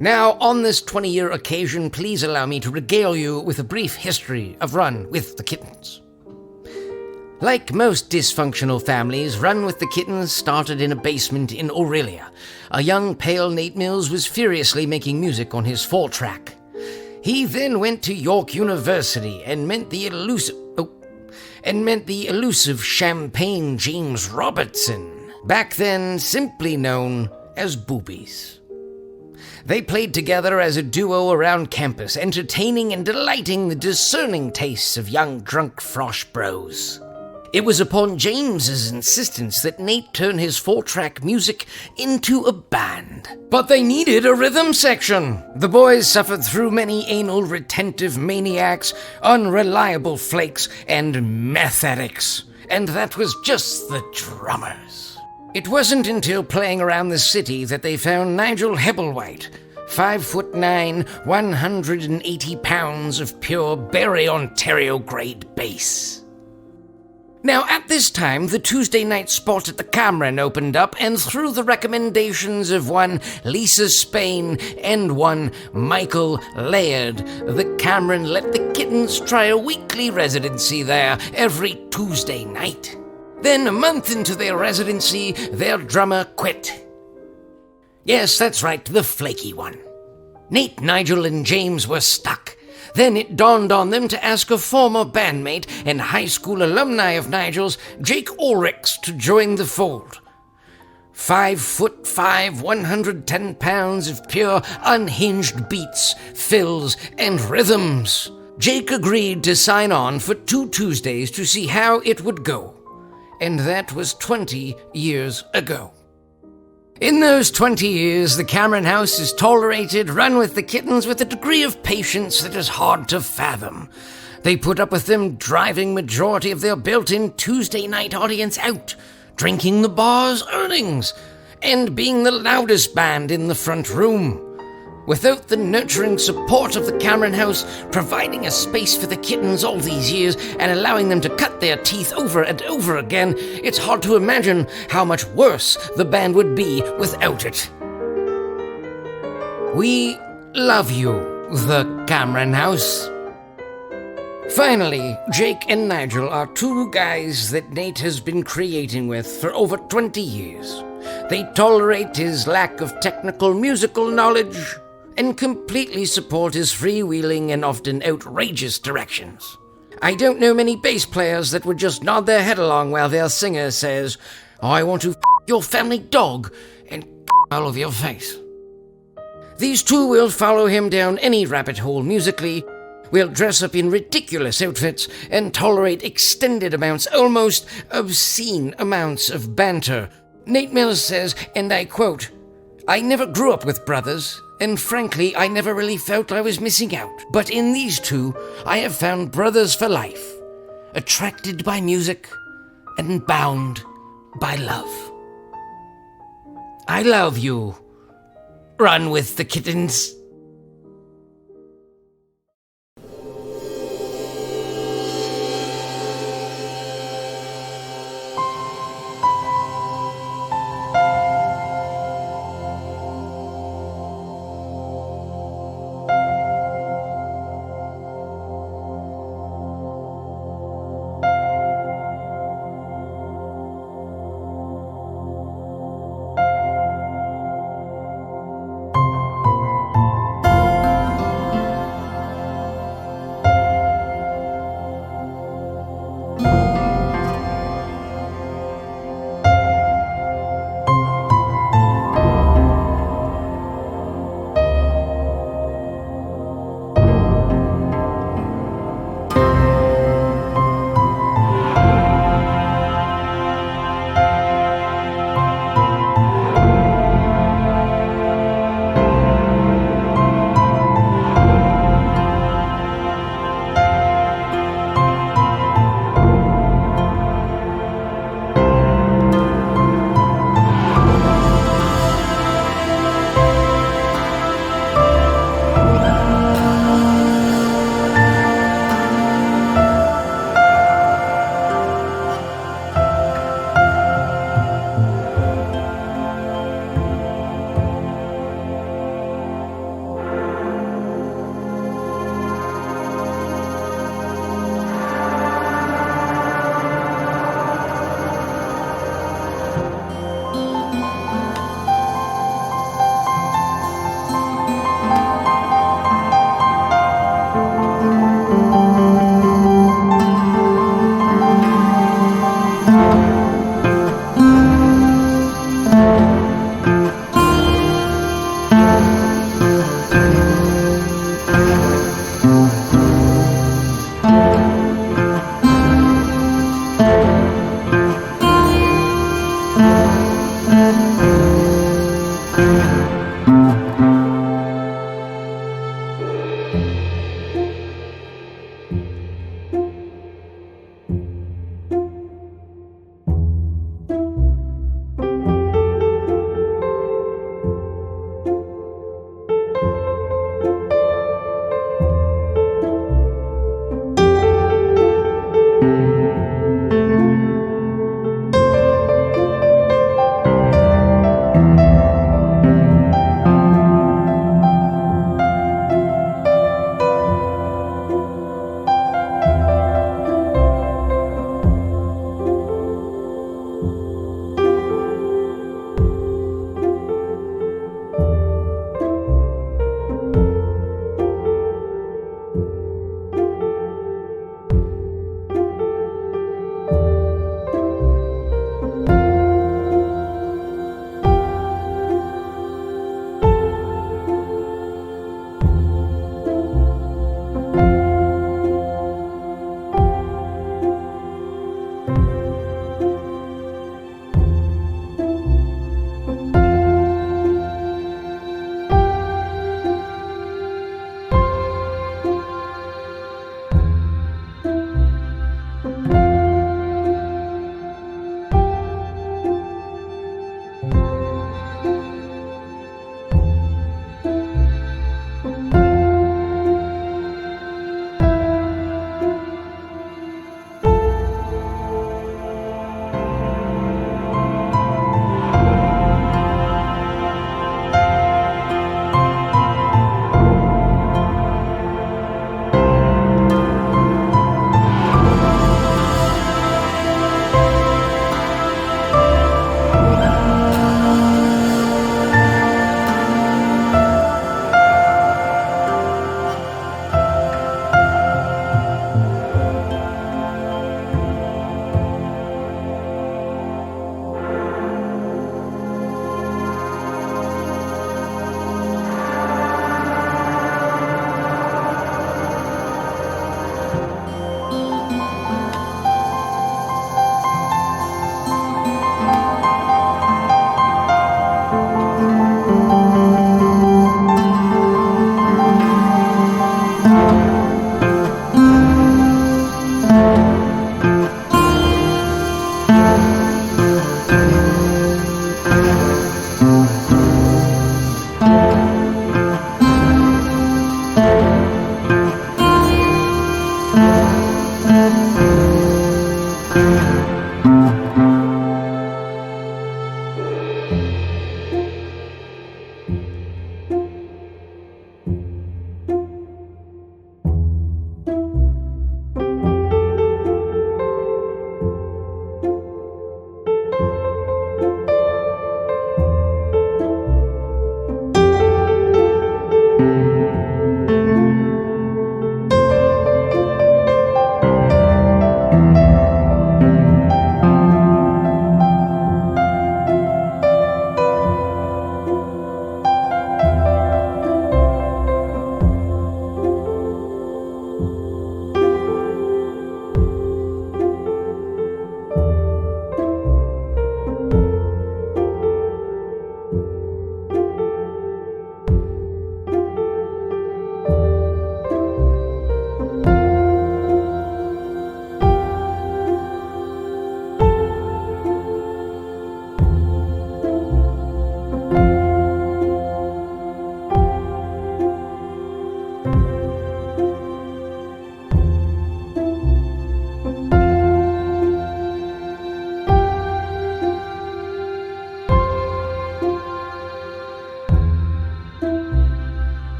Now, on this 20-year occasion, please allow me to regale you with a brief history of Run With the Kittens. Like most dysfunctional families, Run With the Kittens started in a basement in Aurelia. A young pale Nate Mills was furiously making music on his 4-track. He then went to York University and met the elusive Champagne James Robertson, back then simply known as Boobies. They played together as a duo around campus, entertaining and delighting the discerning tastes of young drunk frosh bros. It was upon James's insistence that Nate turned his 4-track music into a band. But they needed a rhythm section. The boys suffered through many anal retentive maniacs, unreliable flakes, and meth addicts. And that was just the drummers. It wasn't until playing around the city that they found Nigel Hebblewhite, 5'9", 180 pounds of pure Barrie, Ontario grade bass. Now, at this time, the Tuesday night spot at the Cameron opened up, and through the recommendations of one Lisa Spain and one Michael Laird, the Cameron let the Kittens try a weekly residency there every Tuesday night. Then, a month into their residency, their drummer quit. Yes, that's right, the flaky one. Nate, Nigel, and James were stuck. Then it dawned on them to ask a former bandmate and high school alumni of Nigel's, Jake Ulrichs, to join the fold. 5'5", 110 pounds of pure, unhinged beats, fills, and rhythms. Jake agreed to sign on for 2 Tuesdays to see how it would go. And that was 20 years ago. In those 20 years, the Cameron House has tolerated Run With the Kittens with a degree of patience that is hard to fathom. They put up with them driving majority of their built-in Tuesday night audience out, drinking the bar's earnings, and being the loudest band in the front room. Without the nurturing support of the Cameron House, providing a space for the kittens all these years and allowing them to cut their teeth over and over again, it's hard to imagine how much worse the band would be without it. We love you, the Cameron House. Finally, Jake and Nigel are 2 guys that Nate has been creating with for over 20 years. They tolerate his lack of technical musical knowledge and completely support his freewheeling and often outrageous directions. I don't know many bass players that would just nod their head along while their singer says, "I want to your family dog and all over your face." These 2 will follow him down any rabbit hole musically, will dress up in ridiculous outfits, and tolerate extended amounts, almost obscene amounts of banter. Nate Mills says, and I quote, "I never grew up with brothers, and frankly, I never really felt I was missing out. But in these 2, I have found brothers for life, attracted by music and bound by love." I love you. Run with the Kittens.